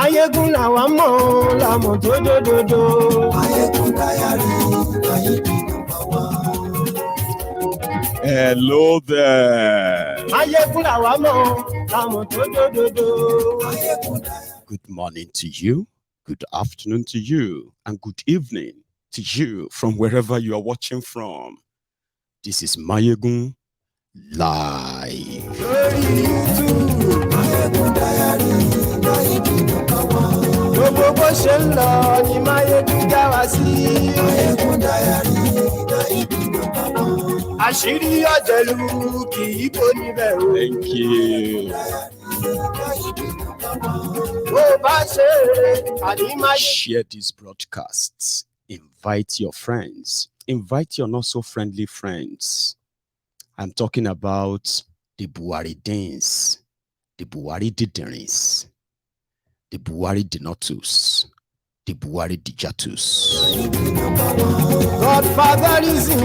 Ayégún làwa mọ̀ làmọ̀ tó dòdòdò. Ayégún Diary, Ayégún number one. Hello there. Ayégún làwa mọ̀ làmọ̀ tó dòdòdò. Ayégún Diary. Good morning to you, good afternoon to you, and good evening to you from wherever you are watching from. This is Mayegun Live. Lórí YouTube, Ayégún Diary, Ayégún number one. Gbogbo bó ṣe ń lọ ni Máyégún já wa sí. Ayégún Diary, Ayégún number one. Àṣírí ọ̀jẹ̀lú kì í bò níbẹ̀ o. Thank you. Bó bá ṣe àní máa. Share these broadcasts. Invite your friends. Invite your not so friendly friends. I'm talking about the Buhari Dins, the Buhari Diderins, the Buhari Dinotus, the Buhari Dijatus, Godfatherism,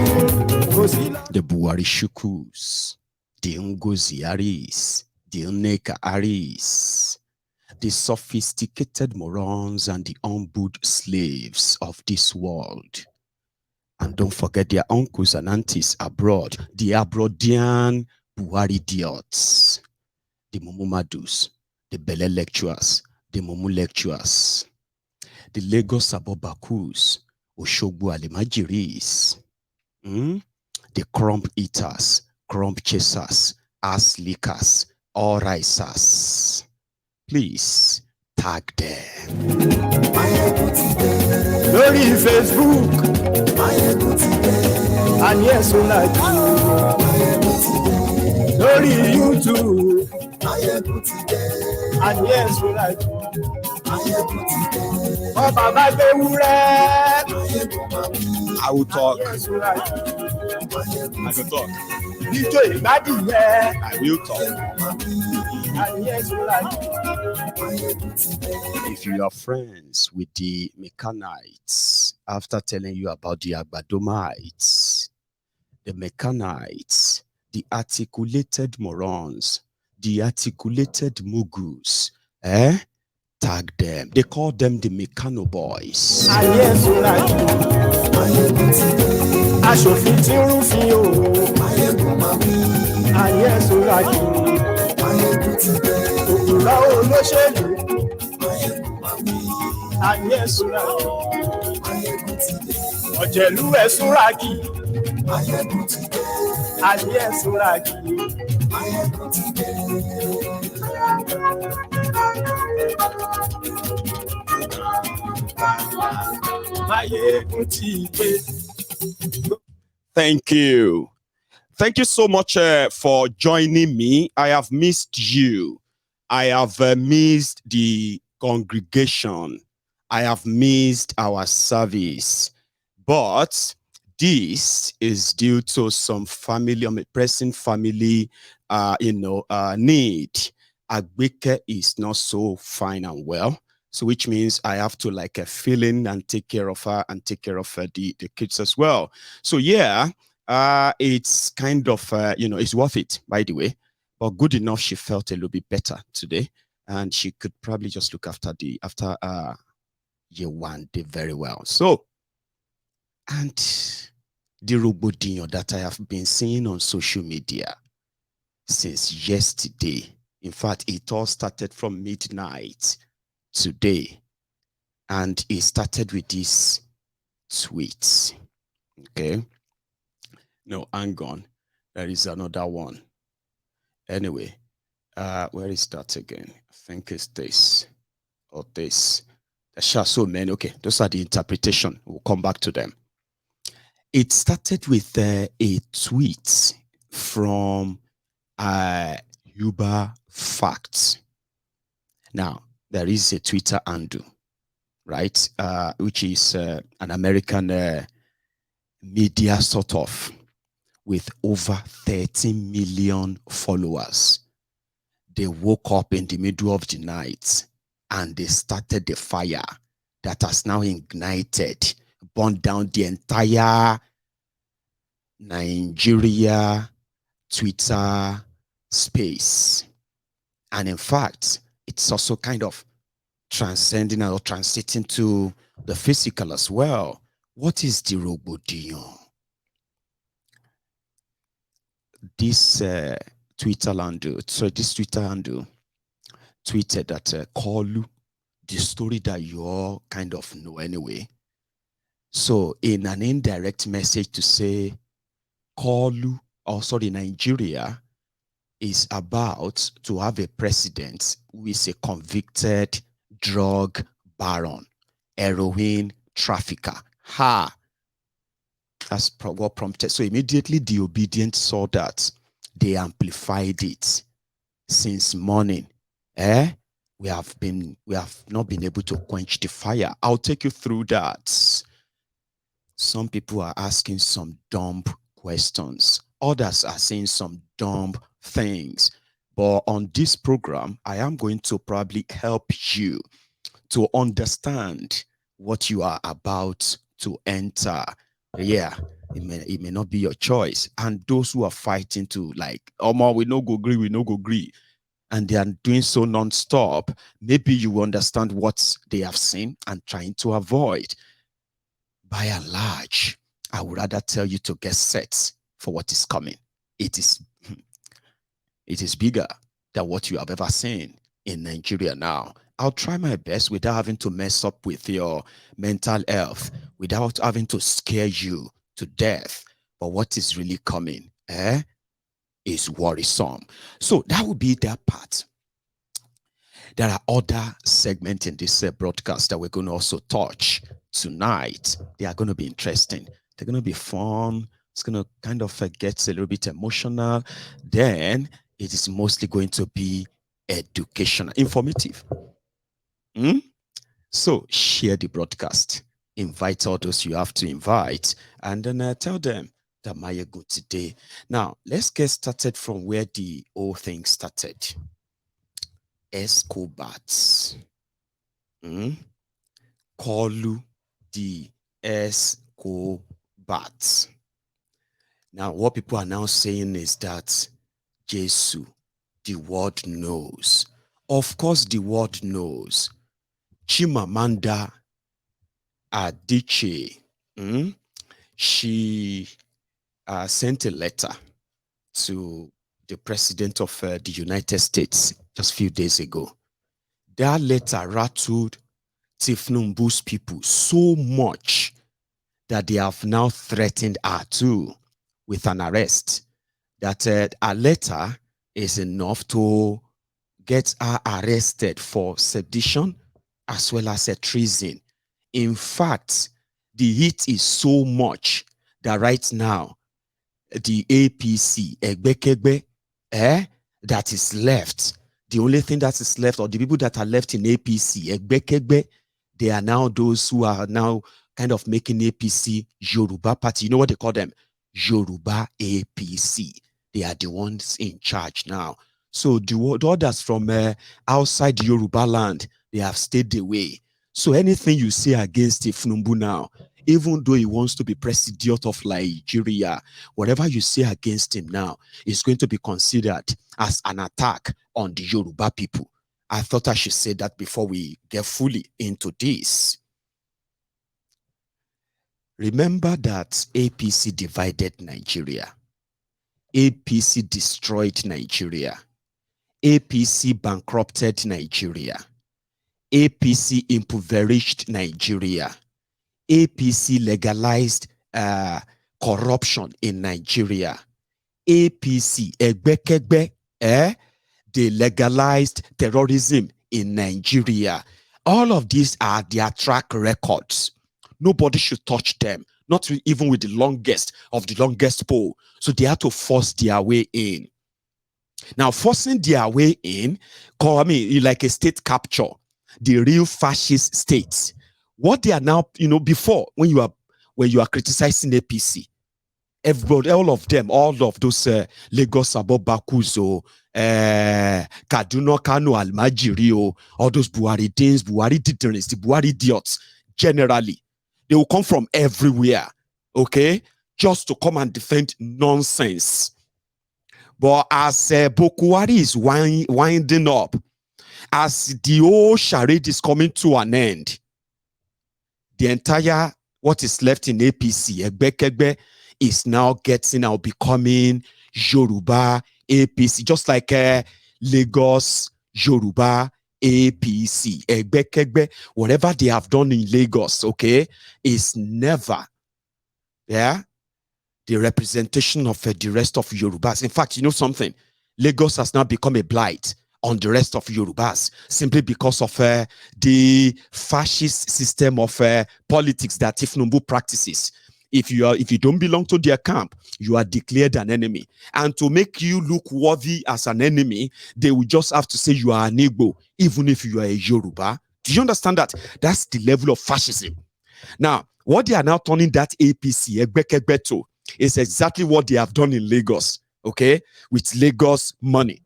the Buhari Shukus, the Ngozi Aris, the Nneka Aris, the sophisticated morons and the humbled slaves of this world. And don't forget their uncles and aunties abroad, the Abroadian Buhari idiots, the Mumumadus, the Bele lecturers, the Mumu lecturers, the Lagos Abobakus, Oshogbo Alimajiris, the crump eaters, crump chasers, ass lickers, all risers. Please tag them. lórí Facebook, àní ẹ̀sùn láti. Lórí YouTube, àní ẹ̀sùn láti. Ọba bá gbé wúrẹ́. I will talk. Àní ẹ̀sùn láti. I will talk. Ijó ìgbádìyẹ. I will talk. Àní ẹ̀sùn láti. If you are friends with the mechanites, after telling you about the Agbadomites, the mechanites, the articulated morons, the articulated mugus, tag them. They call them the Mechano boys. Àní ẹ̀sùn láti. Aṣòfin tí ń rúfin o. Àní ẹ̀sùn láti. Òkúra olóṣèlú. Àní ẹ̀sùn láti. Ọ̀jẹ̀lú ẹ̀sùn láti. Àní ẹ̀sùn láti. Máyégún ti dé. Thank you. Thank you so much for joining me. I have missed you. I have missed the congregation. I have missed our service. But this is due to some family, pressing family, need. Agbeke is not so fine and well. So which means I have to fill in and take care of her and take care of the kids as well. So yeah, it's kind of, it's worth it, by the way. But good enough, she felt a little bit better today. And she could probably just look after year one did very well. So, and the robodinho that I have been seeing on social media since yesterday, in fact, it all started from midnight today, and it started with this tweet. Okay, no, hang on, there is another one. Anyway, where is that again? I think it's this or this. There's just so many. Okay, those are the interpretation. We'll come back to them. It started with a tweet from Uber Facts. Now, there is a Twitter handle, right? Which is an American media sort of, with over 13 million followers. They woke up in the middle of the night and they started the fire that has now ignited, burned down the entire Nigeria Twitter space. And in fact, it's also kind of transcending or transiting to the physical as well. What is the rògbòdìyàn? This Twitter handle tweeted that Kolu, the story that you all kind of know anyway. So in an indirect message to say Kolu, Nigeria is about to have a president who is a convicted drug baron, heroin trafficker. Ha! That's what prompted. So immediately the obedient saw that. They amplified it since morning. We have not been able to quench the fire. I'll take you through that. Some people are asking some dumb questions. Others are saying some dumb things. But on this program, I am going to probably help you to understand what you are about to enter. Yeah, it may not be your choice. And those who are fighting to like, oh, we no go agree, and they are doing so non-stop, maybe you understand what they have seen and trying to avoid. By and large, I would rather tell you to get set for what is coming. It is bigger than what you have ever seen in Nigeria now. I'll try my best without having to mess up with your mental health, without having to scare you to death. But what is really coming is worrisome. So that would be that part. There are other segments in this broadcast that we're going to also touch tonight. They are going to be interesting. They're going to be fun. It's going to kind of get a little bit emotional. Then it is mostly going to be educational, informative. So share the broadcast. Invite all those you have to invite. And then tell them that Maya good today. Now, let's get started from where the whole thing started. Escobats. Kolu the Escobats. Now, what people are now saying is that Jesus, the world knows. Of course, the world knows. Chimamanda Adichie, she sent a letter to the president of the United States just a few days ago. That letter rattled Tinubu's people so much that they have now threatened her too with an arrest. That a letter is enough to get her arrested for sedition as well as a treason. In fact, the heat is so much that right now, the APC, Egbekegbe, that is left, the only thing that is left, or the people that are left in APC, Egbekegbe, they are now those who are now kind of making APC Yoruba Party. You know what they call them? Yoruba APC. They are the ones in charge now. So the others from outside Yoruba land, they have stayed away. So anything you say against Tinubu now, even though he wants to be president of Nigeria, whatever you say against him now is going to be considered as an attack on the Yoruba people. I thought I should say that before we get fully into this. Remember that APC divided Nigeria. APC destroyed Nigeria. APC bankrupted Nigeria. APC impoverished Nigeria. APC legalized corruption in Nigeria. APC, Egbekegbe, they legalized terrorism in Nigeria. All of these are their track records. Nobody should touch them, not even with the longest of the longest pole. So they have to force their way in. Now, forcing their way in, like a state capture, the real fascist states. What they are now, before, when you are criticizing APC, everybody, all of those Lagos Abobakuzo, Kaduna Kano Almajiri, all those Buhari Danes, Buhari Diderins, the Buhari idiots, generally, they will come from everywhere, okay, just to come and defend nonsense. But as Bokuwari is winding up, as the whole charade is coming to an end, the entire what is left in APC, Egbekegbe, is now becoming Yoruba APC, just like Lagos Yoruba APC, Egbekegbe. Whatever they have done in Lagos, okay, is never, the representation of the rest of Yorubas. In fact, you know something? Lagos has now become a blight on the rest of Yorubas simply because of the fascist system of politics that Tinubu practices. If you don't belong to their camp, you are declared an enemy. And to make you look worthy as an enemy, they will just have to say you are an Igbo, even if you are a Yoruba. Do you understand that? That's the level of fascism. Now, what they are now turning that APC, Egbekegbe, to is exactly what they have done in Lagos, okay, with Lagos money.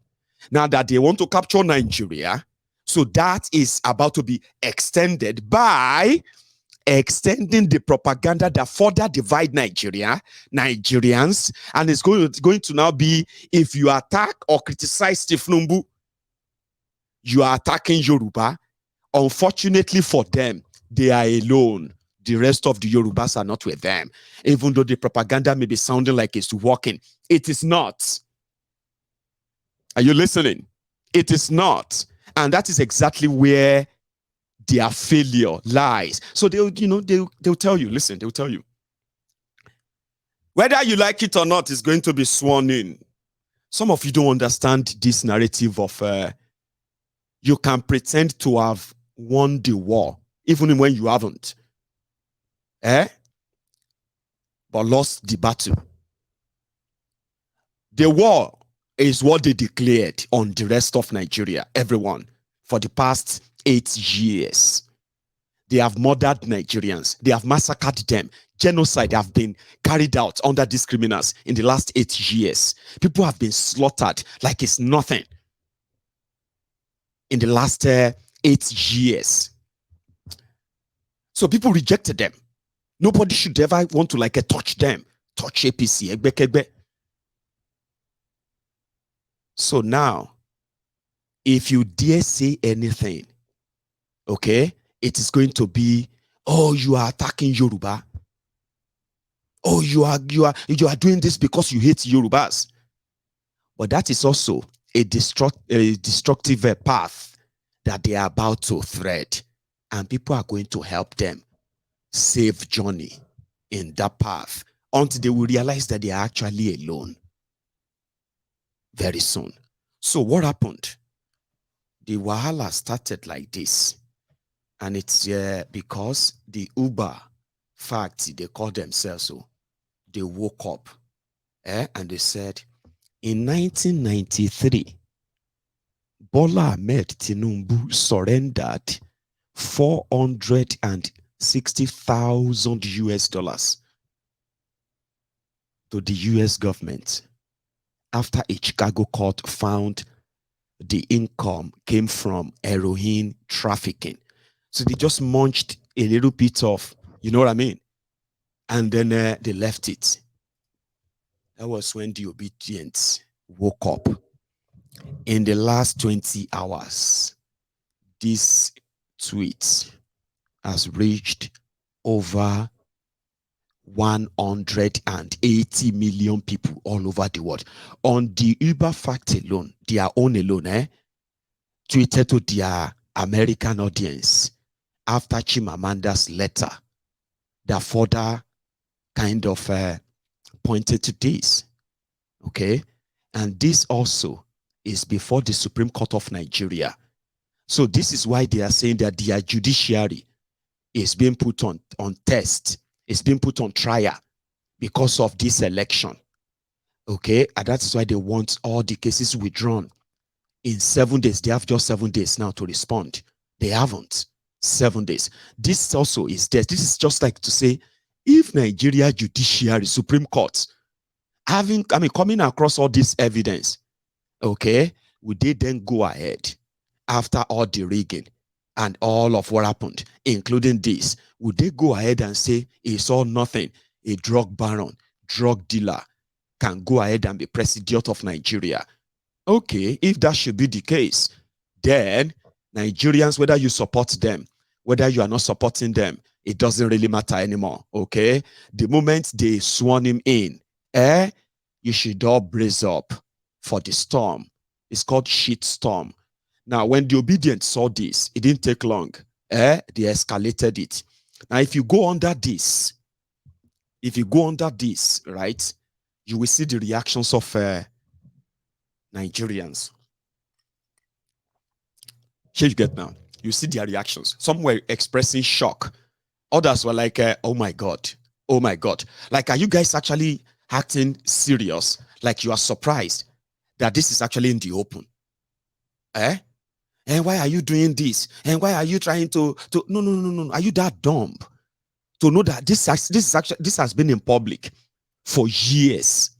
Now that they want to capture Nigeria, so that is about to be extended by extending the propaganda that further divide Nigerians, and it's going to now be, if you attack or criticize Tinubu, you are attacking Yoruba. Unfortunately for them, they are alone. The rest of the Yorubas are not with them. Even though the propaganda may be sounding like it's working, it is not. Are you listening? It is not. And that is exactly where their failure lies. So they'll tell you, listen, they'll tell you, whether you like it or not, is going to be sworn in. Some of you don't understand this narrative of you can pretend to have won the war, even when you haven't. But lost the battle. The war is what they declared on the rest of Nigeria, everyone, for the past 8 years. They have murdered Nigerians. They have massacred them. Genocide have been carried out under these criminals in the last 8 years. People have been slaughtered like it's nothing in the last 8 years. So people rejected them. Nobody should ever want to touch them, touch APC, Egbekegbe. So now, if you dare say anything, okay, it is going to be, oh, you are attacking Yoruba. Oh, you are doing this because you hate Yorubas. But that is also a destructive path that they are about to thread, and people are going to help them save journey in that path until they will realize that they are actually alone very soon. So what happened? The wahala started like this, and it's because the Uber fact, they call themselves so, they woke up and they said, in 1993, Bola Ahmed Tinubu surrendered 460,000 US dollars to the US government after a Chicago court found the income came from heroin trafficking. So they just munched a little bit of, you know what I mean? And then they left it. That was when the obedient woke up. In the last 20 hours, this tweet has reached over 180 million people all over the world. On the Uber fact alone, their own alone, tweeted to their American audience after Chimamanda's letter that further kind of pointed to this. Okay? And this also is before the Supreme Court of Nigeria. So this is why they are saying that their judiciary is being put on test, is being put on trial because of this election. Okay? And that's why they want all the cases withdrawn in 7 days. They have just 7 days now to respond. They haven't. 7 days. This also is this. This is just like to say, if Nigeria judiciary, Supreme Court, coming across all this evidence, okay, would they then go ahead after all the rigging and all of what happened, including this, would they go ahead and say it's all nothing? A drug baron, drug dealer can go ahead and be president of Nigeria. Okay, if that should be the case, then Nigerians, whether you support them, whether you are not supporting them, it doesn't really matter anymore, okay? The moment they sworn him in, you should all brace up for the storm. It's called shit storm. Now, when the obedient saw this, it didn't take long. They escalated it. Now, if you go under this, right, you will see the reactions of Nigerians. Here you get now. You see their reactions. Some were expressing shock. Others were like, oh my God. Oh my God. Like, are you guys actually acting serious? Like you are surprised that this is actually in the open? And why are you doing this? And why are you trying to no. Are you that dumb to know that this has been in public for years?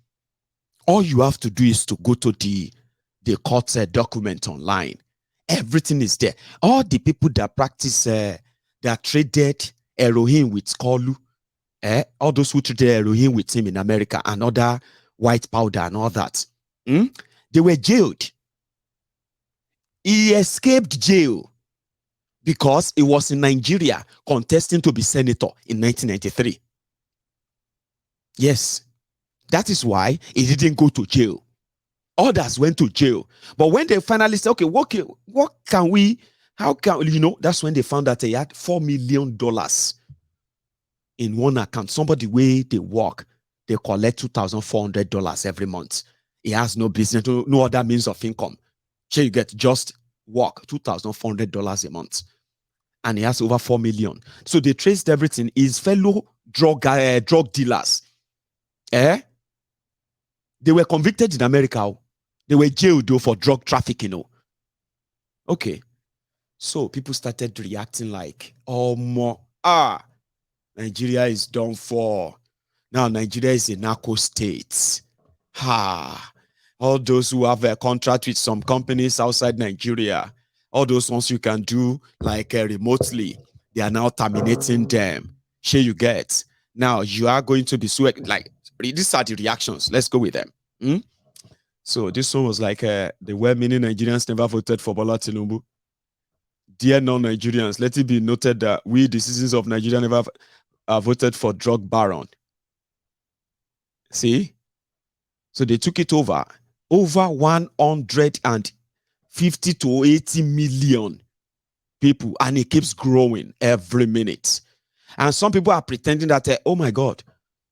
All you have to do is to go to the court document online. Everything is there. All the people that practice, that traded heroin with Kolu, all those who traded heroin with him in America and other white powder and all that, they were jailed. He escaped jail because he was in Nigeria contesting to be senator in 1993. Yes, that is why he didn't go to jail. Others went to jail. But when they finally said, okay, what can we, how can, that's when they found that he had $4 million in one account. Somebody where they work, they collect $2,400 every month. He has no business, no other means of income. So you get just work, $2,400 a month. And he has over 4 million. So they traced everything. His fellow drug dealers, they were convicted in America. They were jailed though for drug trafficking. Okay. So people started reacting like, Nigeria is done for. Now Nigeria is a narco state. All those who have a contract with some companies outside Nigeria, all those ones you can do like remotely, they are now terminating them. Here you get. Now you are going to be sued. Like, these are the reactions. Let's go with them. So this one was like, the well-meaning Nigerians never voted for Bola Tinubu. Dear non-Nigerians, let it be noted that we, the citizens of Nigeria, never voted for drug baron. See? So they took it over 150 to 80 million people, and it keeps growing every minute. And some people are pretending that, oh my God,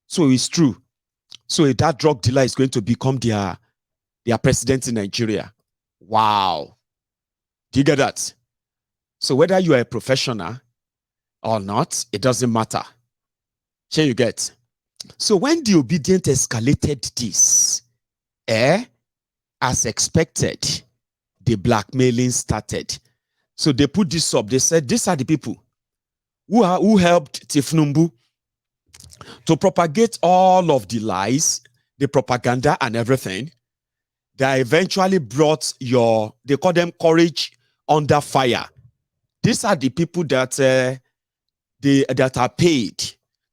so it's true. So that drug dealer is going to become their president in Nigeria. Wow. Do you get that? So whether you are a professional or not, it doesn't matter. Here you get. So when the obedient escalated this, as expected, the blackmailing started. So they put this up. They said, these are the people who helped Tinubu to propagate all of the lies, the propaganda and everything that eventually brought they call them courage under fire. These are the people that that are paid.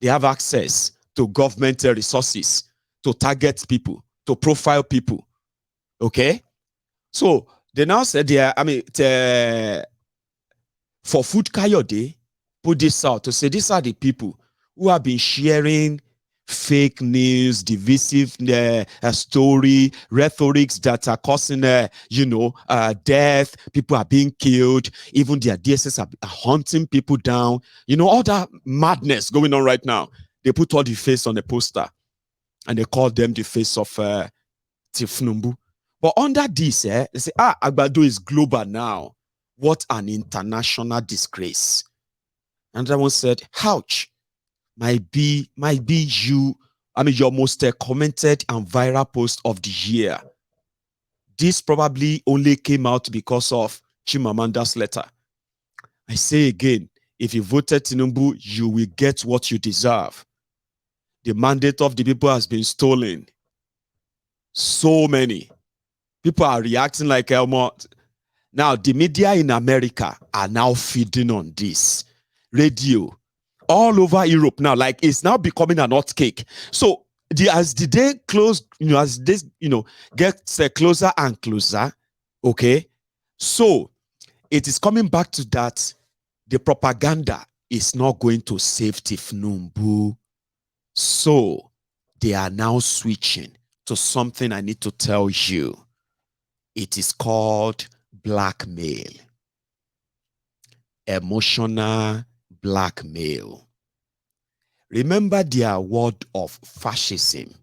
They have access to government resources to target people, to profile people. Okay? So they now said, for Food Kayode, put this out to say these are the people who have been sharing fake news, divisive story, rhetorics that are causing, death. People are being killed. Even their DSS are hunting people down. All that madness going on right now. They put all the face on the poster and they call them the face of Tinubu. But under this, they say, Agbado is global now. What an international disgrace. Another one said, ouch. Might be your most commented and viral post of the year. This probably only came out because of Chimamanda's letter. I say again, if you voted Tinubu, you will get what you deserve. The mandate of the people has been stolen. So many people are reacting like Elmo. Now, the media in America are now feeding on this. Radio, all over Europe now, like it's now becoming an hot cake. So as the day close, as this, gets closer and closer, okay. So it is coming back to that. The propaganda is not going to save Tinubu. So they are now switching to something I need to tell you. It is called blackmail. Emotional blackmail. Remember their word of fascism.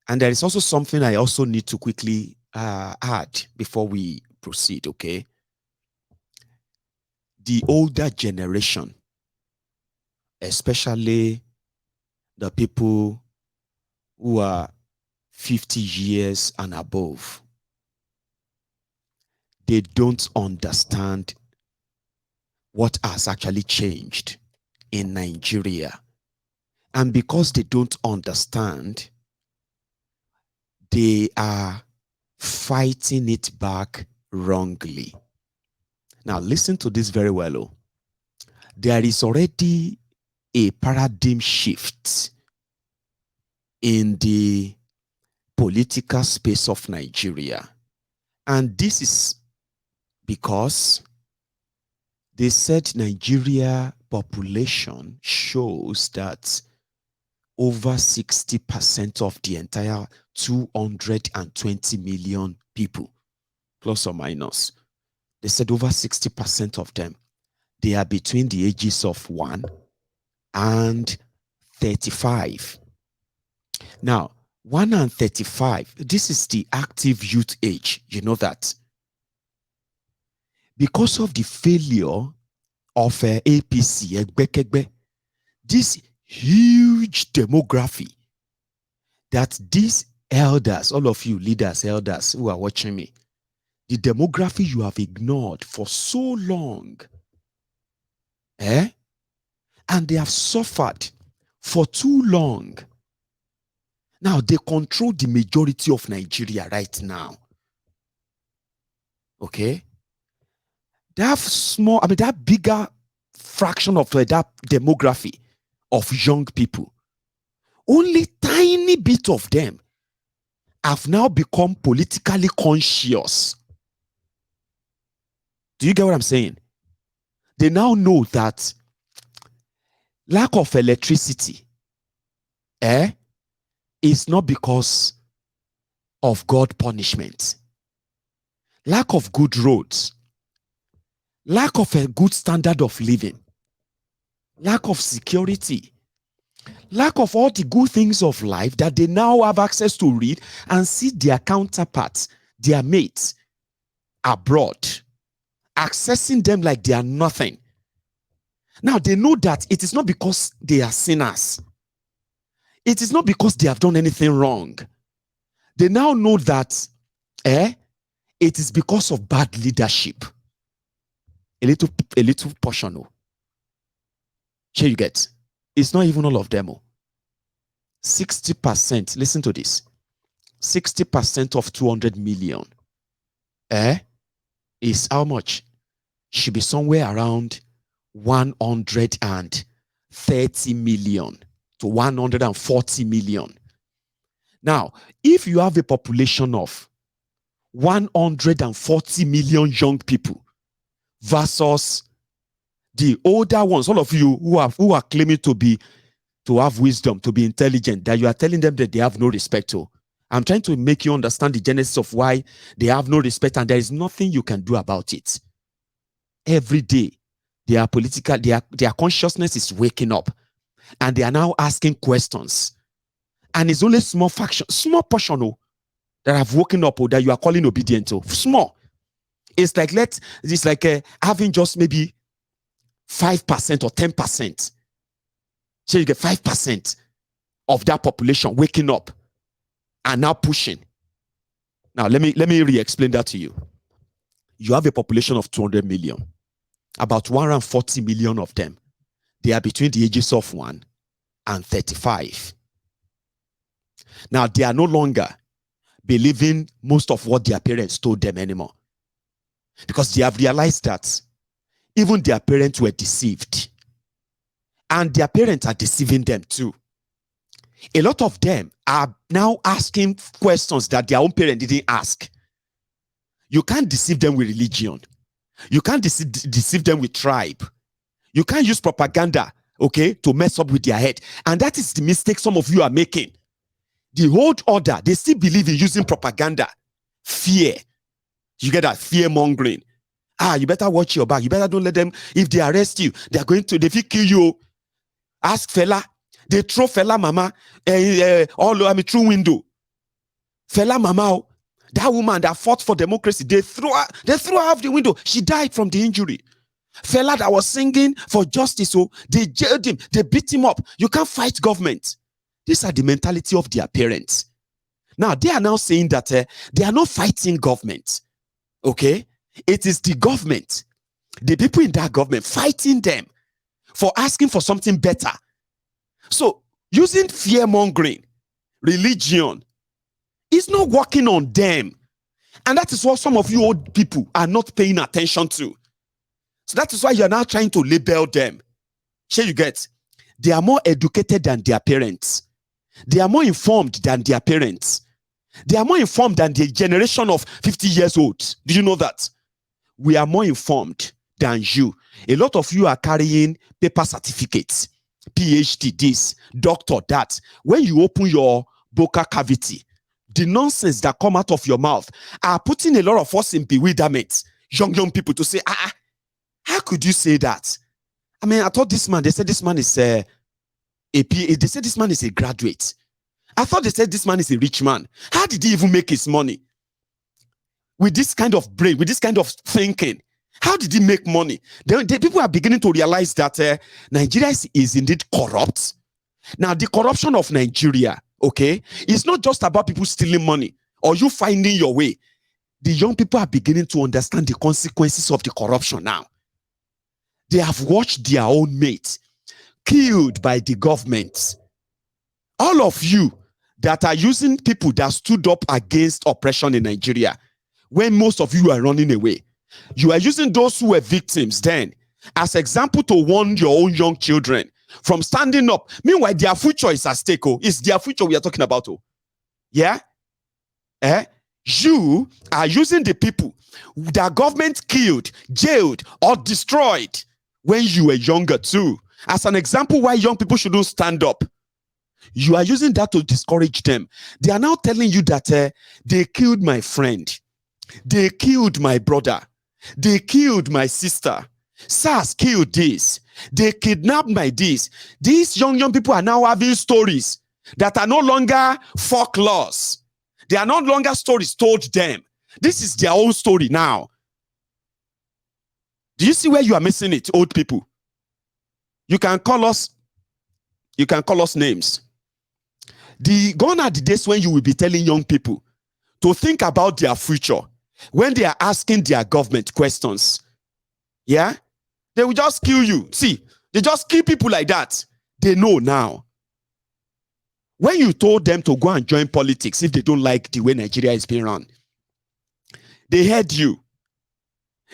And there is also something I also need to quickly add before we proceed, okay? The older generation, especially the people who are 50 years and above, they don't understand what has actually changed in Nigeria. And because they don't understand, they are fighting it back wrongly. Now, listen to this very well. Oh. There is already a paradigm shift in the political space of Nigeria. And this is because they said Nigeria population shows that over 60% of the entire 220 million people, plus or minus, they said over 60% of them, they are between the ages of 1 and 35. Now, 1 and 35, this is the active youth age. You know that. Because of the failure of APC, this huge demography that these elders, all of you leaders, elders who are watching me, the demography you have ignored for so long, and they have suffered for too long. Now they control the majority of Nigeria right now. Okay? They have that bigger fraction of that demography of young people. Only tiny bit of them have now become politically conscious. Do you get what I'm saying? They now know that lack of electricity is not because of God punishment. Lack of good roads, lack of a good standard of living, lack of security, lack of all the good things of life that they now have access to read and see their counterparts, their mates abroad, accessing them like they are nothing. Now they know that it is not because they are sinners. It is not because they have done anything wrong. They now know that it is because of bad leadership. A little portion. Here you get. It's not even all of them. 60%, listen to this. 60% of 200 million is how much? Should be somewhere around 130 million to 140 million. Now, if you have a population of 140 million young people versus the older ones, all of you who are claiming to have wisdom, to be intelligent, that you are telling them that they have no respect to. I'm trying to make you understand the genesis of why they have no respect, and there is nothing you can do about it. Every day, their consciousness is waking up, and they are now asking questions. And it's only small portion that have woken up that you are calling obedient to. Small. It's like having just maybe 5% or 10%. So you get 5% of that population waking up and now pushing. Now let me re-explain that to you. You have a population of 200 million. About 140 million of them, they are between the ages of 1 and 35. Now they are no longer believing most of what their parents told them anymore, because they have realized that even their parents were deceived, and their parents are deceiving them too. A lot of them are now asking questions that their own parents didn't ask. You can't deceive them with religion. You can't deceive them with tribe. You can't use propaganda, okay, to mess up with their head. And that is the mistake some of you are making. The old order, they still believe in using propaganda. Fear. You get that? Fear mongering. You better watch your back. You better don't let them, if they arrest you, they will kill you. Ask fella. They throw fella mama through window. Fella mama, that woman that fought for democracy, they threw her out the window. She died from the injury. Fella that was singing for justice, they jailed him, they beat him up. You can't fight government. These are the mentality of their parents. Now, they are now saying that they are not fighting government. Okay? It is the government, the people in that government fighting them for asking for something better. So, using fear-mongering, religion, is not working on them. And that is what some of you old people are not paying attention to. So that is why you are now trying to label them. Sure, you get? They are more educated than their parents. They are more informed than their parents. They are more informed than the generation of 50 years old. Do you know that? We are more informed than you. A lot of you are carrying paper certificates, PhD this, doctor that. When you open your vocal cavity, the nonsense that come out of your mouth are putting a lot of us in bewilderment. Young people to say, how could you say that? I mean, I thought this man, they said this man is a PhD. They said this man is a graduate. I thought they said this man is a rich man. How did he even make his money? With this kind of brain, with this kind of thinking, how did he make money? The people are beginning to realize that Nigeria is indeed corrupt. Now, the corruption of Nigeria, okay, is not just about people stealing money or you finding your way. The young people are beginning to understand the consequences of the corruption now. They have watched their own mates killed by the government. All of you that are using people that stood up against oppression in Nigeria, when most of you are running away, you are using those who were victims then as example to warn your own young children from standing up. Meanwhile, their future is at stake. It's their future we are talking about. Yeah? You are using the people that government killed, jailed, or destroyed when you were younger too as an example why young people shouldn't stand up. You are using that to discourage them. They are now telling you that they killed my friend. They killed my brother. They killed my sister. SARS killed this. They kidnapped my this. These young people are now having stories that are no longer folklores. They are no longer stories told them. This is their own story now. Do you see where you are missing it, old people? You can call us names. Gone are the days when you will be telling young people to think about their future when they are asking their government questions. Yeah? They will just kill you. See, they just kill people like that. They know now. When you told them to go and join politics if they don't like the way Nigeria is being run, they heard you.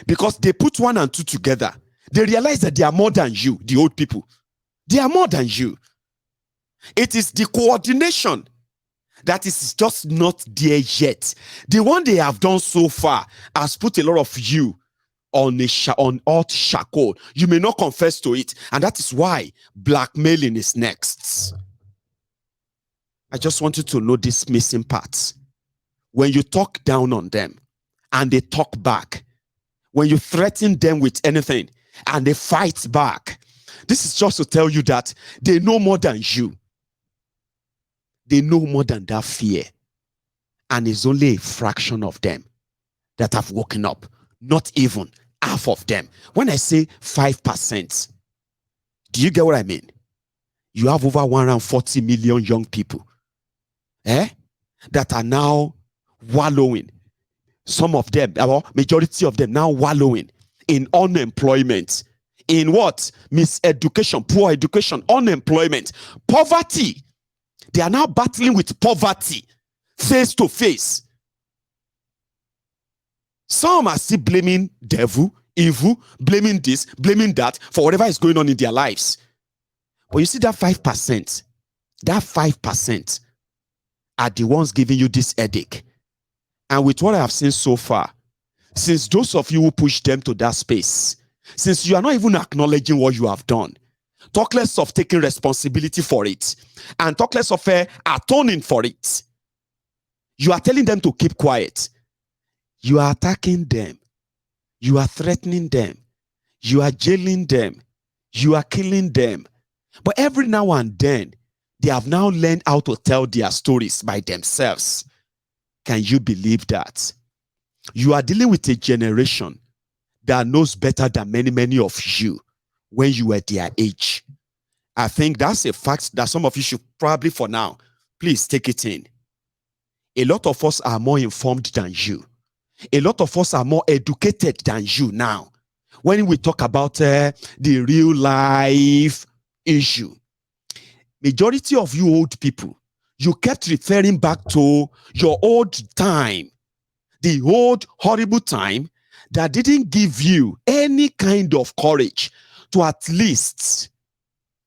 Because they put 1 and 2 together. They realize that they are more than you, the old people. They are more than you. It is the coordination that is just not there yet. The one they have done so far has put a lot of you on earth shackle. You may not confess to it, and that is why blackmailing is next. I just want you to know this missing part. When you talk down on them and they talk back, when you threaten them with anything and they fight back, this is just to tell you that they know more than you. They know more than that fear. And it's only a fraction of them that have woken up. Not even half of them. When I say 5%, do you get what I mean? You have over 140 million young people that are now wallowing. Some of them, or majority of them, now wallowing in unemployment. In what? Miseducation, poor education, unemployment, poverty. They are now battling with poverty face to face. Some are still blaming devil, evil, blaming this, blaming that for whatever is going on in their lives. But you see that 5% are the ones giving you this headache. And with what I have seen so far, Since those of you who push them to that space, since you are not even acknowledging what you have done, talk less of taking responsibility for it, and talk less of atoning for it. You are telling them to keep quiet. You are attacking them. You are threatening them. You are jailing them. You are killing them. But every now and then, they have now learned how to tell their stories by themselves. Can you believe that? You are dealing with a generation that knows better than many of you when you were their age. I think that's a fact that some of you should probably, for now, please take it in. A lot of us are more informed than you. A lot of us are more educated than you now. When we talk about the real life issue, majority of you old people, you kept referring back to your old time, the old horrible time that didn't give you any kind of courage to at least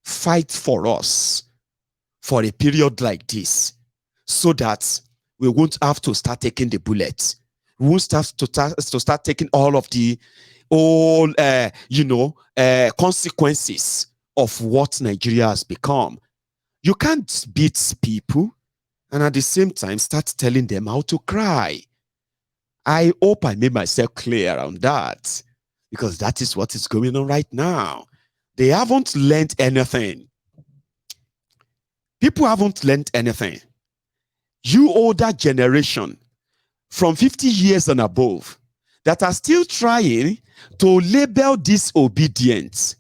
fight for us for a period like this, so that we won't have to start taking the bullets. We won't have to start taking all of the consequences of what Nigeria has become. You can't beat people and at the same time start telling them how to cry. I hope I made myself clear on that, because that is what is going on right now. They haven't learned anything. People haven't learned anything. You older generation from 50 years and above that are still trying to label disobedience,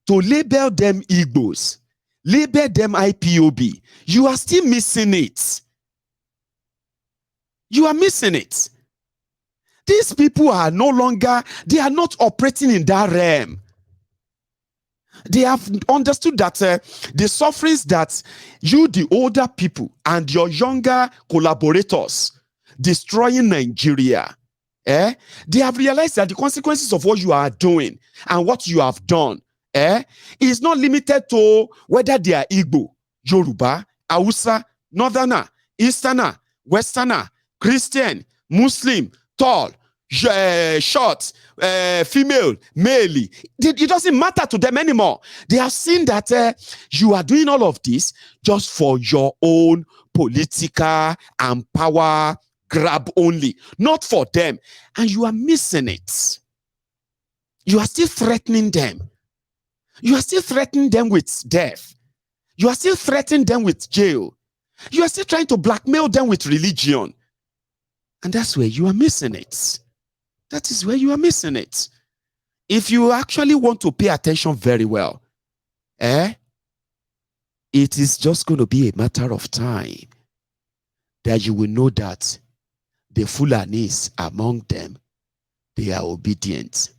to label them Igbos, label them IPOB, you are still missing it. You are missing it. These people are no longer, they are not operating in that realm. They have understood that the sufferings that you, the older people, and your younger collaborators destroying Nigeria, they have realized that the consequences of what you are doing and what you have done is not limited to whether they are Igbo, Yoruba, Hausa, Northerner, Easterner, Westerner, Christian, Muslim, tall, short, female, male. It doesn't matter to them anymore. They have seen that you are doing all of this just for your own political and power grab only, not for them. And you are missing it. You are still threatening them. You are still threatening them with death. You are still threatening them with jail. You are still trying to blackmail them with religion. And that's where you are missing it. That is where you are missing it. If you actually want to pay attention very well, it is just going to be a matter of time that you will know that the Fulanis among them, they are obedient.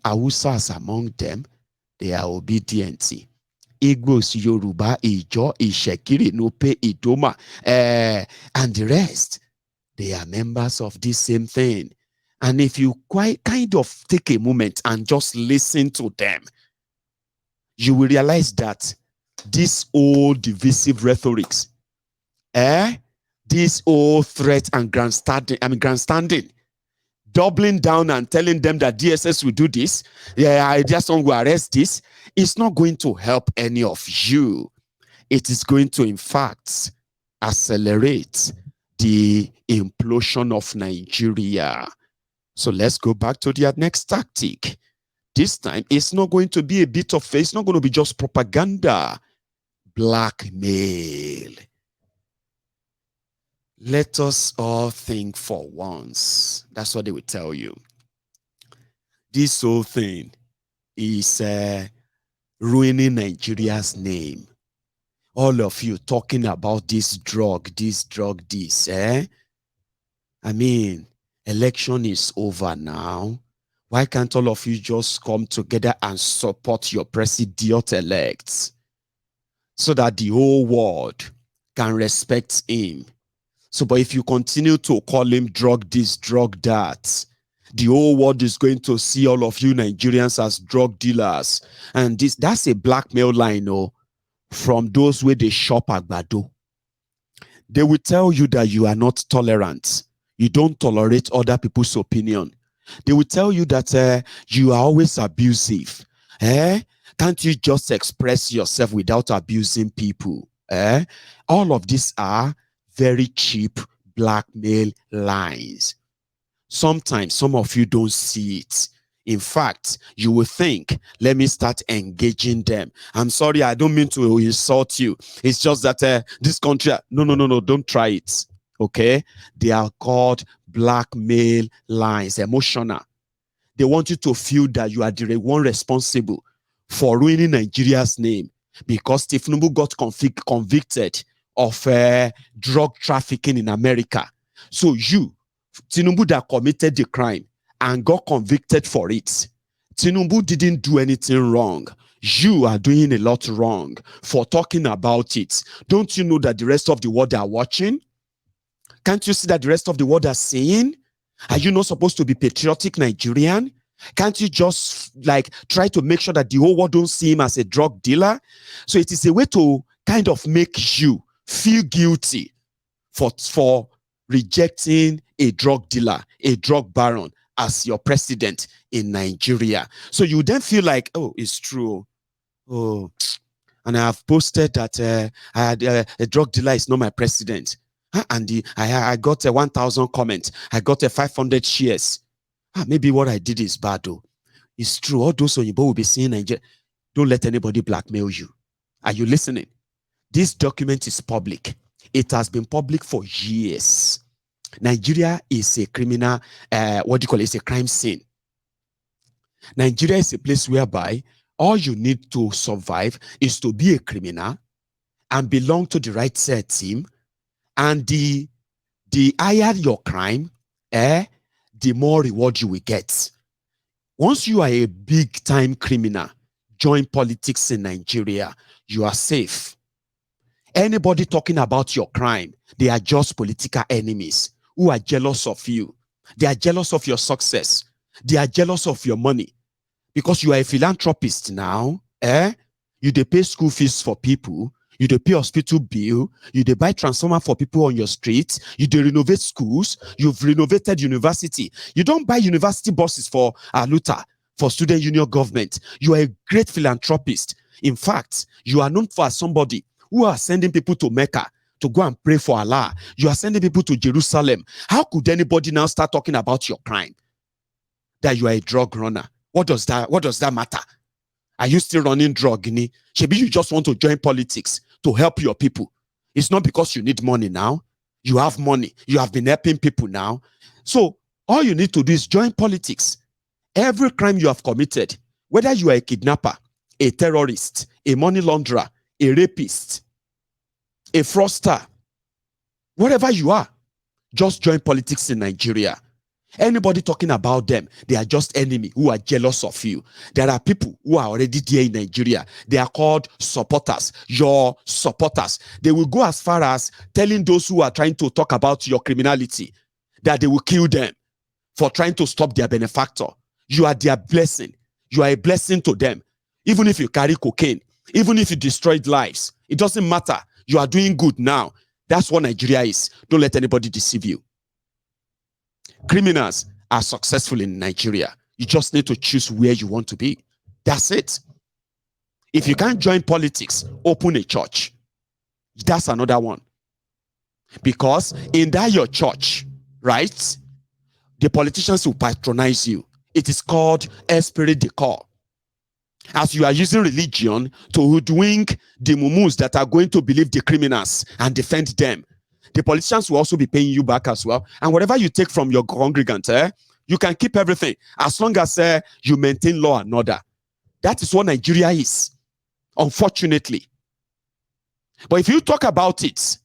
Hausas among them, they are obedient. Igbos, Yoruba, Ijo, Ishekiri, Nupe, Idoma, and the rest, they are members of this same thing. And if you kind of take a moment and just listen to them, you will realize that this old divisive rhetorics, this old threat and grandstanding, doubling down and telling them that DSS will do this, I just want to arrest this, it's not going to help any of you. It is going to, in fact, accelerate the implosion of Nigeria. So let's go back to their next tactic. This time, it's not going to be a bit of face, it's not going to be just propaganda. Blackmail. Let us all think for once. That's what they will tell you. This whole thing is ruining Nigeria's name. All of you talking about this drug, this. I mean, election is over now. Why can't all of you just come together and support your president-elect so that the whole world can respect him? So, but if you continue to call him drug this, drug that, the whole world is going to see all of you Nigerians as drug dealers. And that's a blackmail line, from those where they shop agbado. They will tell you that you are not tolerant. You don't tolerate other people's opinion. They will tell you that you are always abusive. Can't you just express yourself without abusing people? All of these are very cheap blackmail lines. Sometimes some of you don't see it. In fact, you will think, let me start engaging them. I'm sorry, I don't mean to insult you. It's just that this country, no, don't try it. Okay? They are called blackmail lines, emotional. They want you to feel that you are the one responsible for ruining Nigeria's name because Tinubu got convicted of drug trafficking in America. So you, Tinubu, that committed the crime and got convicted for it, Tinubu didn't do anything wrong. You are doing a lot wrong for talking about it. Don't you know that the rest of the world are watching? Can't you see that the rest of the world are saying? Are you not supposed to be patriotic Nigerian? Can't you just like try to make sure that the whole world don't see him as a drug dealer? So it is a way to kind of make you feel guilty for rejecting a drug dealer, a drug baron as your president in Nigeria. So you then feel like, oh, it's true. Oh, and I have posted that I had a drug dealer is not my president. And I got a 1,000 comments. I got a 500 shares. Maybe what I did is bad though. It's true. All those Oyinbo will be seeing Nigeria. Don't let anybody blackmail you. Are you listening? This document is public. It has been public for years. Nigeria is a criminal, it's a crime scene. Nigeria is a place whereby all you need to survive is to be a criminal and belong to the right team. And the higher your crime, the more reward you will get. Once you are a big-time criminal, join politics in Nigeria, you are safe. Anybody talking about your crime, they are just political enemies who are jealous of you. They are jealous of your success. They are jealous of your money. Because you are a philanthropist now, you dey pay school fees for people, you dey pay hospital bill, you dey buy transformer for people on your street, you dey renovate schools, you've renovated university. You don't buy university buses for Aluta, for student union government. You are a great philanthropist. In fact, you are known for somebody who are sending people to Mecca to go and pray for Allah. You are sending people to Jerusalem. How could anybody now start talking about your crime? That you are a drug runner. What does that matter? Are you still running drug? Maybe you just want to join politics to help your people. It's not because you need money now. You have money. You have been helping people now. So all you need to do is join politics. Every crime you have committed, whether you are a kidnapper, a terrorist, a money launderer, a rapist, a fraudster, whatever you are, just join politics in Nigeria. Anybody talking about them, they are just enemy who are jealous of you. There are people who are already there in Nigeria. They are called supporters, your supporters. They will go as far as telling those who are trying to talk about your criminality that they will kill them for trying to stop their benefactor. You are their blessing. You are a blessing to them. Even if you carry cocaine, even if you destroyed lives, it doesn't matter. You are doing good now. That's what Nigeria is. Don't let anybody deceive you. Criminals are successful in Nigeria. You just need to choose where you want to be. That's it. If you can't join politics, open a church. That's another one. Because in that your church, right, the politicians will patronize you. It is called esprit de corps. As you are using religion to hoodwink the mumus that are going to believe the criminals and defend them, the politicians will also be paying you back as well. And whatever you take from your congregant, you can keep everything as long as you maintain law and order. That is what Nigeria is, unfortunately. But if you talk about it,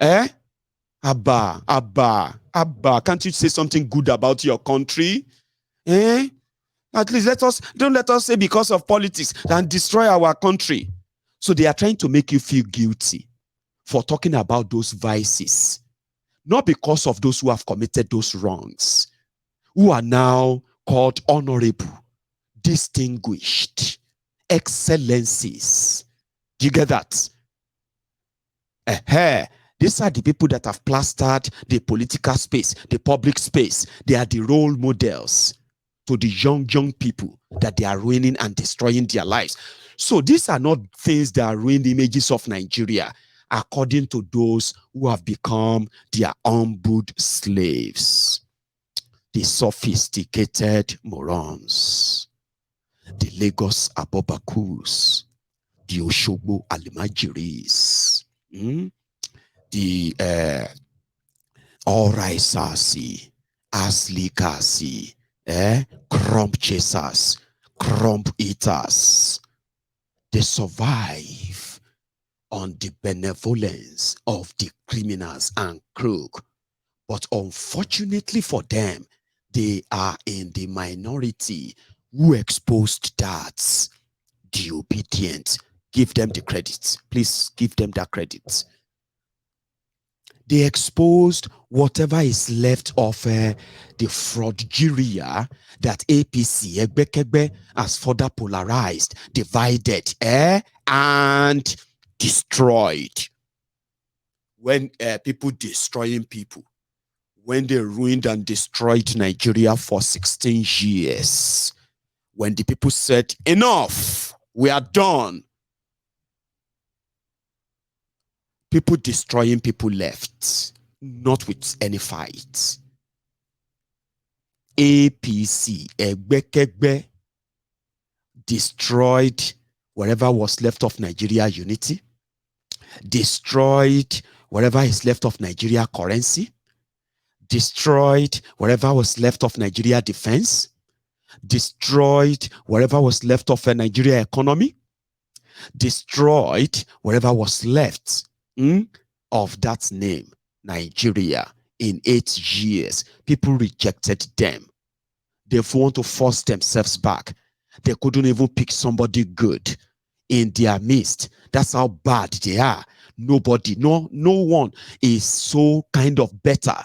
Abba, can't you say something good about your country? At least don't let us say because of politics and destroy our country. So they are trying to make you feel guilty for talking about those vices, not because of those who have committed those wrongs, who are now called honorable, distinguished, excellencies. Do you get that? These are the people that have plastered the political space, the public space. They are the role models to the young people that they are ruining and destroying their lives. So these are not things that ruin the images of Nigeria, according to those who have become their humbled slaves. The sophisticated morons, the Lagos Abobakus, the Oshogbo Alimajiris, the Oraisasi, Aslikasi, crumb chasers, crumb eaters. They survive on the benevolence of the criminals and crook. But unfortunately for them, they are in the minority who exposed that. The obedient. Give them the credit. Please give them that credit. They exposed whatever is left of the frauderia that APC Egbekegbe has further polarized, divided, and destroyed. When people destroying people, when they ruined and destroyed Nigeria for 16 years, when the people said, enough, we are done, people destroying people left, not with any fight. APC, Egbekegbe, destroyed whatever was left of Nigeria unity, destroyed whatever is left of Nigeria currency, destroyed whatever was left of Nigeria defense, destroyed whatever was left of a Nigeria economy, destroyed whatever was left of that name, Nigeria. In 8 years, people rejected them. They want to force themselves back. They couldn't even pick somebody good in their midst. That's how bad they are. Nobody, no one is so kind of better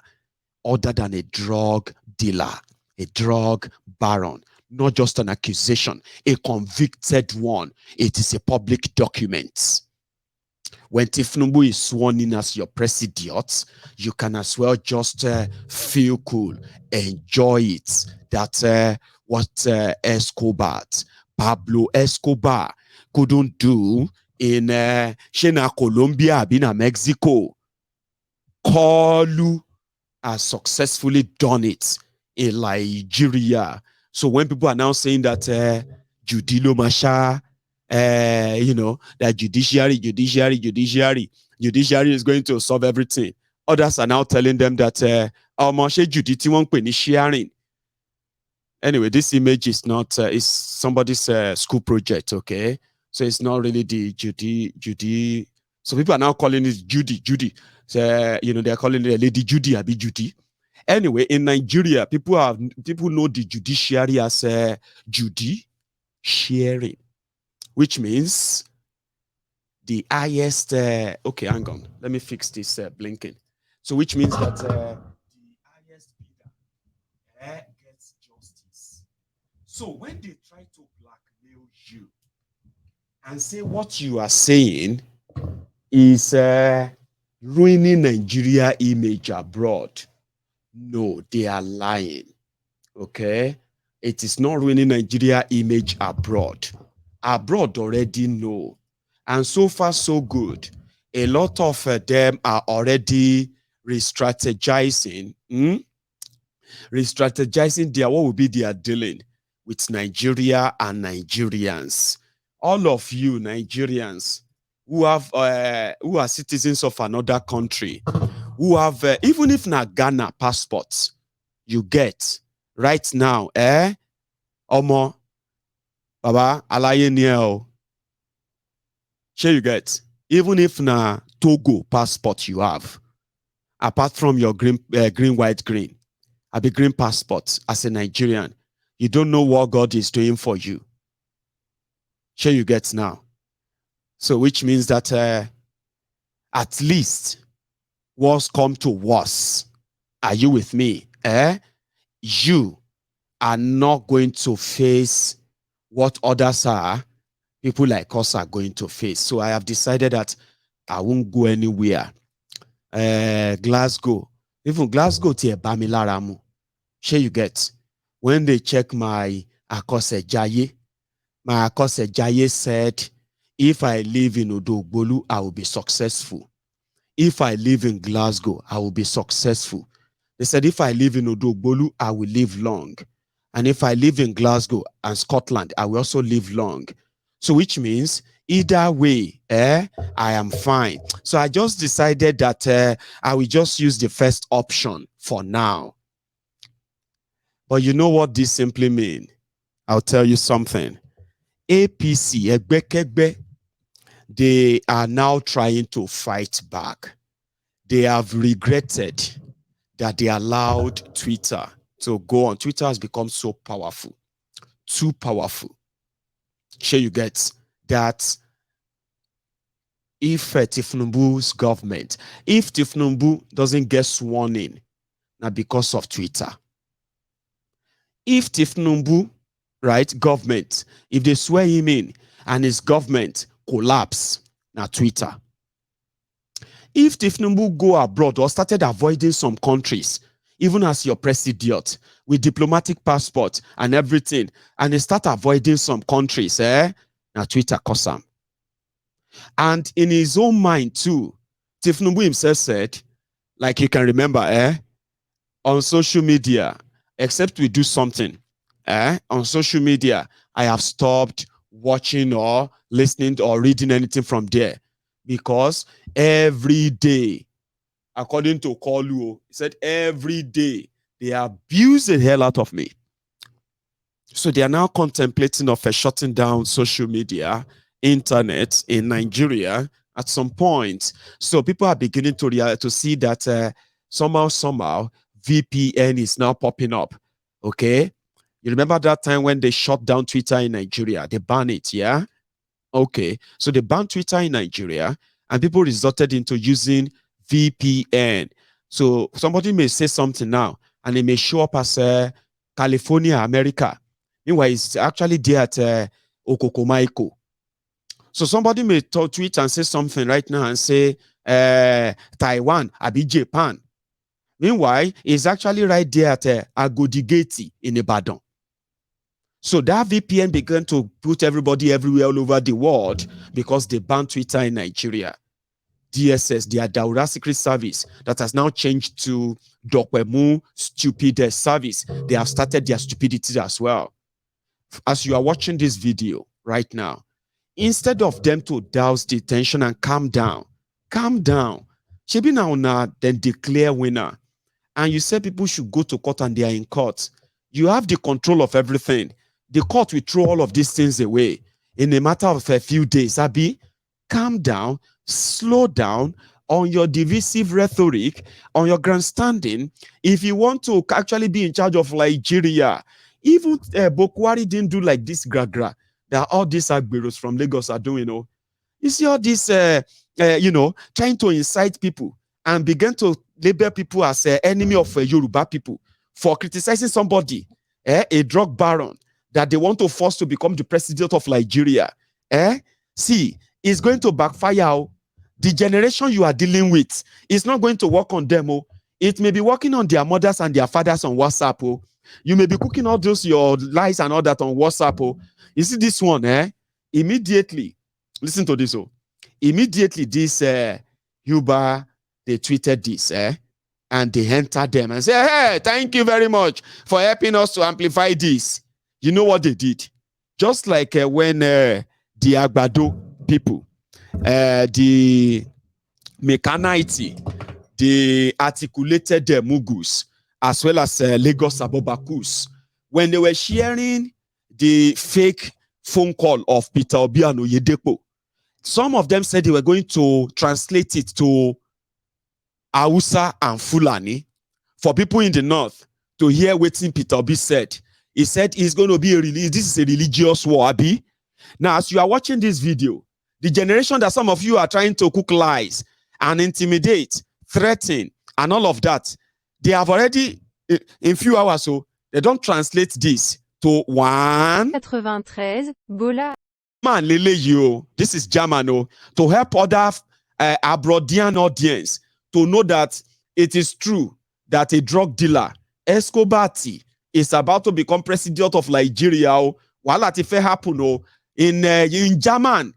other than a drug dealer, a drug baron. Not just an accusation, a convicted one. It is a public document. When Tinubu is sworn in as your president, you can as well just feel cool, enjoy it. That what Pablo Escobar couldn't do in Colombia, in Mexico. Kalu has successfully done it in Nigeria. So when people are now saying that Judilo Masha, that judiciary is going to solve everything. Others are now telling them that sharing. Anyway, this image is not, it's somebody's school project, okay? So it's not really the Judy. So people are now calling it Judy. So, they're calling it Lady Judy, Abi Judy. Anyway, in Nigeria, people know the judiciary as Judy sharing, which means the highest. Okay, hang on. Let me fix this blinking. So, which means that the highest bidder gets justice. So, when they try to blackmail you and say what you are saying is ruining Nigeria image abroad, no, they are lying. Okay, it is not ruining Nigeria image abroad. Abroad already know, and so far so good. A lot of them are already re-strategizing what will be their dealing with Nigeria and Nigerians. All of you Nigerians who are citizens of another country, who have even if na Ghana passports you get right now, Omo, Baba, alaye ni o. Sure you get, even if na Togo passport you have, apart from your green, white, green, I be green passport as a Nigerian, you don't know what God is doing for you. Sure you get now. So which means that at least worse come to worse. Are you with me? You are not going to face what others are, people like us are going to face. So I have decided that I won't go anywhere. Glasgow. Even Glasgow tie Bamilara mu. Share you get. When they check my Akose Jaye, my Akose Jaye said, if I live in Odogbolu, I will be successful. If I live in Glasgow, I will be successful. They said, if I live in Odogbolu, I will live long. And if I live in Glasgow and Scotland, I will also live long. So which means either way, I am fine. So I just decided that I will just use the first option for now. But you know what this simply means? I'll tell you something. APC, Egbekegbe, they are now trying to fight back. They have regretted that they allowed Twitter to go on. Twitter has become so powerful, too powerful. Sure, you get that. If Tinubu's government, if Tinubu doesn't get sworn in, now because of Twitter. If Tinubu, right, government, if they swear him in and his government collapse, now Twitter. If Tinubu go abroad or started avoiding some countries, even as your president, with diplomatic passport and everything, and they start avoiding some countries, now Twitter cause him. And in his own mind too, Tinubu himself said, like you can remember, on social media, except we do something, on social media, I have stopped watching or listening or reading anything from there, because every day, according to Kolu, he said every day they abuse the hell out of me. So they are now contemplating of shutting down social media, internet in Nigeria at some point. So people are beginning to see that somehow VPN is now popping up. Okay, you remember that time when they shut down Twitter in Nigeria? They banned it, yeah. Okay, so they banned Twitter in Nigeria, and people resorted into using VPN. So somebody may say something now, and it may show up as California, America. Meanwhile, it's actually there at Okokomaiko. So somebody may tweet and say something right now and say Taiwan, Abi Japan. Meanwhile, it's actually right there at Agodigeti in Ibadan. So that VPN began to put everybody everywhere all over the world because they banned Twitter in Nigeria. DSS, their Daura Secret Service, that has now changed to Dokwemu Stupid Service. They have started their stupidity as well. As you are watching this video right now, instead of them to douse the tension and calm down, Shebi now then declare winner. And you say people should go to court and they are in court. You have the control of everything. The court will throw all of these things away in a matter of a few days. Abi, calm down, slow down on your divisive rhetoric, on your grandstanding. If you want to actually be in charge of Nigeria, even Bokwari didn't do like this gragra that all these Agberos from Lagos are doing. You see all this, trying to incite people and begin to label people as enemy of Yoruba people for criticizing somebody, a drug baron, that they want to force to become the president of Nigeria. See, it's going to backfire. The generation you are dealing with is not going to work on them. It may be working on their mothers and their fathers on WhatsApp. You may be cooking all those your lies and all that on WhatsApp. You see this one, immediately, listen to this. Immediately, this Huber, they tweeted this, and they entered them and said, hey, thank you very much for helping us to amplify this. You know what they did? Just like when the Agbado people, the Mechanite, they articulated their Mugus, as well as Lagos Abobakus, when they were sharing the fake phone call of Peter Obi and Oyedepo. Some of them said they were going to translate it to Hausa and Fulani for people in the north to hear what Peter Obi said. He said it's going to be this is a religious war, Abi. Now, as you are watching this video, the generation that some of you are trying to cook lies and intimidate, threaten, and all of that, they have already, in few hours, so they don't translate this to 93 Bola. Man, Lele, you. This is German, to help other Abroadian audience to know that it is true that a drug dealer, Escobar T, is about to become president of Nigeria. Voilà, it fait happen in German.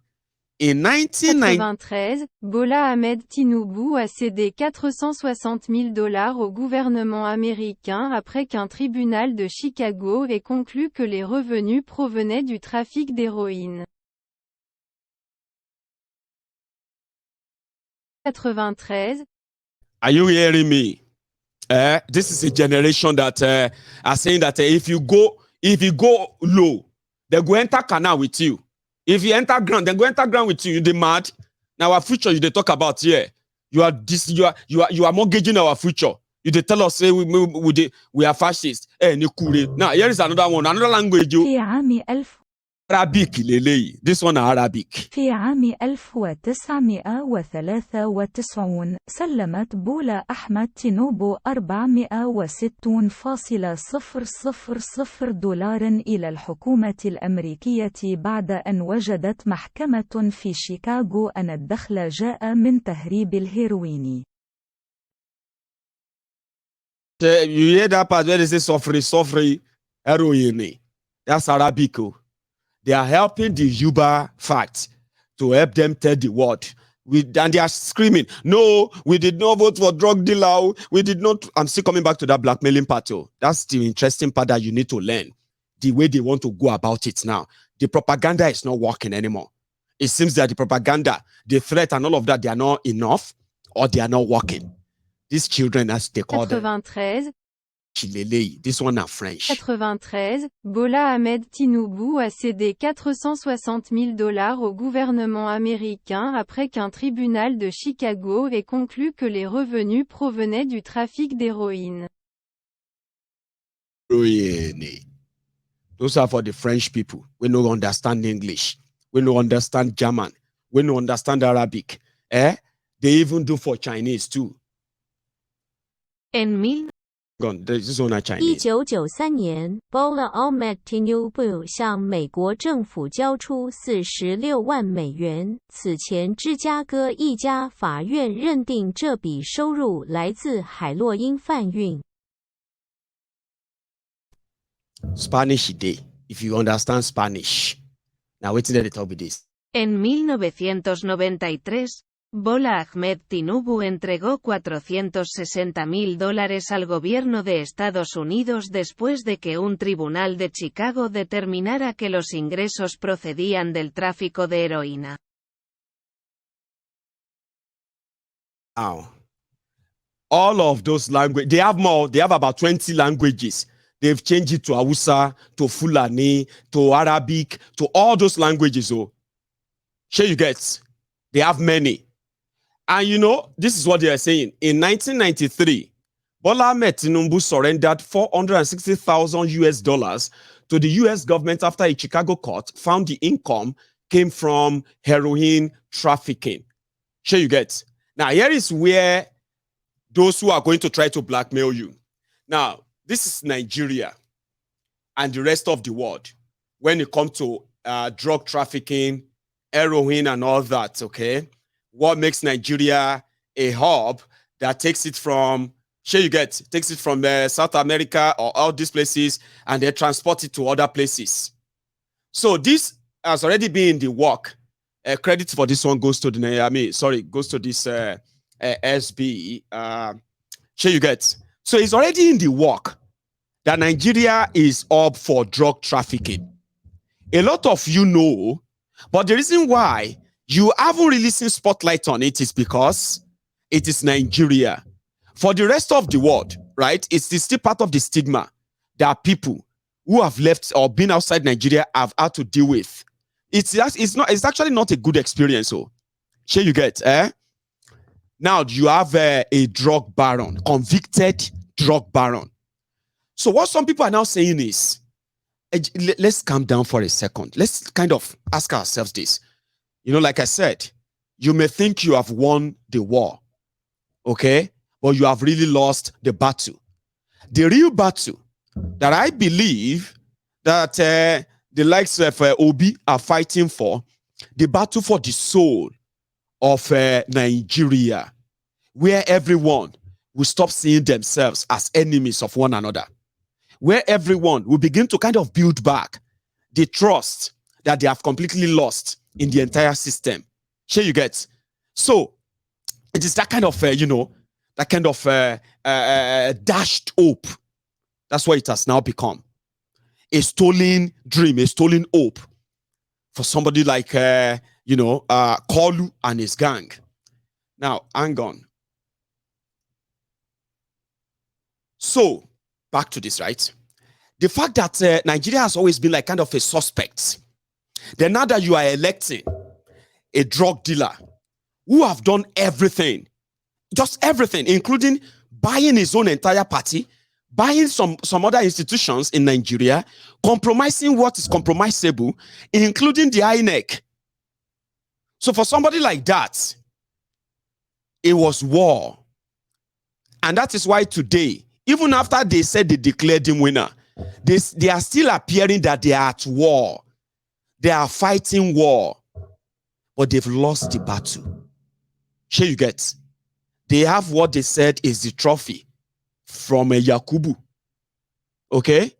In 1993, Bola Ahmed Tinubu a cédé 460 000 $ au gouvernement américain après qu'un tribunal de Chicago ait conclu que les revenus provenaient du trafic d'héroïne. 93. Are you hearing me? This is a generation that are saying that if you go low, they go enter canal with you. If you enter ground, then go enter ground with you. You mad. Now our future you they talk about here. You are mortgaging our future. You they tell us say we are fascists. Now here is another one, another language. Arabic lele. This one Arabic. في عام 1993 سلمت بولا أحمد تينوبو 460.000 دولار إلى الحكومة الأمريكية بعد أن وجدت محكمة في شيكاغو أن الدخل جاء من تهريب الهيروين. You hear that part where they say suffering heroin. That's Arabic. They are helping the Yuba fact to help them tell the world. And they are screaming, no, we did not vote for drug dealer. We did not. I'm still coming back to that blackmailing part. That's the interesting part that you need to learn. The way they want to go about it now. The propaganda is not working anymore. It seems that the propaganda, the threat and all of that, they are not enough or they are not working. These children, as they call them. 93. This one are French. 93, Bola Ahmed Tinubu a cédé 460 000 $ au gouvernement américain après qu'un tribunal de Chicago ait conclu que les revenus provenaient du trafic d'héroïne. Those are for the French people. We don't understand English. We don't understand German. We don't understand Arabic. They even do for Chinese too. En 1993年 ，Bola Ahmed Tinubu 向美国政府交出46万美元。此前，芝加哥一家法院认定这笔收入来自海洛因贩运。Spanish day, if you understand Spanish. Now, wait till they talk with this. En 1993. Bola Ahmed Tinubu entregó $460.000 al gobierno de Estados Unidos después de que un tribunal de Chicago determinara que los ingresos procedían del tráfico de heroína. Now, all of those languages, they have about 20 languages. They've changed it to Hausa, to Fulani, to Arabic, to all those languages. Oh, sure you get, they have many. And you know, this is what they are saying. In 1993, Bola Ahmed Tinubu surrendered $460,000 to the US government after a Chicago court found the income came from heroin trafficking. Sure you get. Now, here is where those who are going to try to blackmail you. Now, this is Nigeria and the rest of the world when it comes to drug trafficking, heroin and all that, okay? What makes Nigeria a hub that takes it from, takes it from South America or all these places and they transport it to other places. So this has already been in the work. Credit for this one goes to goes to this SB. So it's already in the work that Nigeria is up for drug trafficking. A lot of you know, but the reason why you haven't really seen spotlight on it is because it is Nigeria. For the rest of the world, right, it's still part of the stigma that people who have left or been outside Nigeria have had to deal with. It's actually not a good experience. So, sure you get, Now you have a drug baron, convicted drug baron. So what some people are now saying is, let's calm down for a second. Let's kind of ask ourselves this. You know, like I said, you may think you have won the war, okay? But you have really lost the battle. The real battle that I believe that the likes of Obi are fighting for, the battle for the soul of Nigeria. where everyone will stop seeing themselves as enemies of one another, where everyone will begin to kind of build back the trust that they have completely lost in the entire system. Sure, you get? So it is that kind of, that kind of dashed hope. That's what it has now become. A stolen dream, a stolen hope for somebody like, Kolu and his gang. Now, hang on. So, back to this, right? The fact that Nigeria has always been like kind of a suspect. Then now that you are electing a drug dealer who have done everything, just everything, including buying his own entire party, buying some other institutions in Nigeria, compromising what is compromisable, including the INEC. So for somebody like that, it was war. And that is why today, even after they said they declared him winner, they are still appearing that they are at war. They are fighting war. But they've lost the battle. Sure, you get? They have what they said is the trophy from a Yakubu. Okay?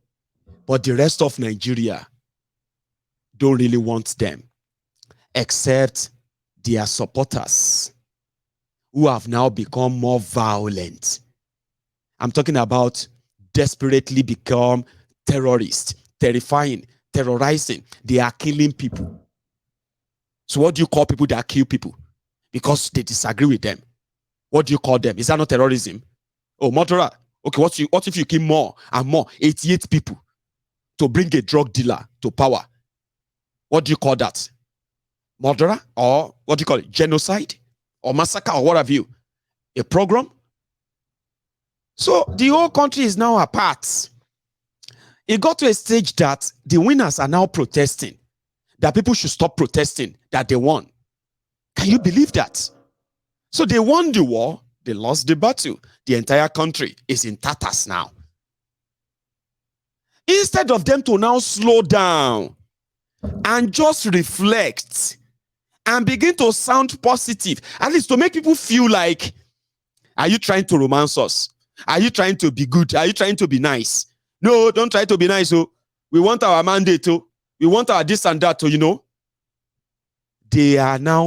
But the rest of Nigeria don't really want them, except their supporters, who have now become more violent. I'm talking about desperately become terrorists, terrifying, terrorizing. They are killing people. So what do you call people that kill people? Because they disagree with them. What do you call them? Is that not terrorism? Oh, murderer. Okay, what if you kill more and more, 88 people, to bring a drug dealer to power? What do you call that? Murderer? Or what do you call it? Genocide? Or massacre? Or what have you? A program? So the whole country is now apart. It got to a stage that the winners are now protesting, that people should stop protesting, that they won. Can you believe that? So they won the war, they lost the battle. The entire country is in tatters now. Instead of them to now slow down and just reflect and begin to sound positive, at least to make people feel like, are you trying to romance us? Are you trying to be good? Are you trying to be nice? No, don't try to be nice. Oh, we want our mandate. Oh, we want our this and that. Oh, They are now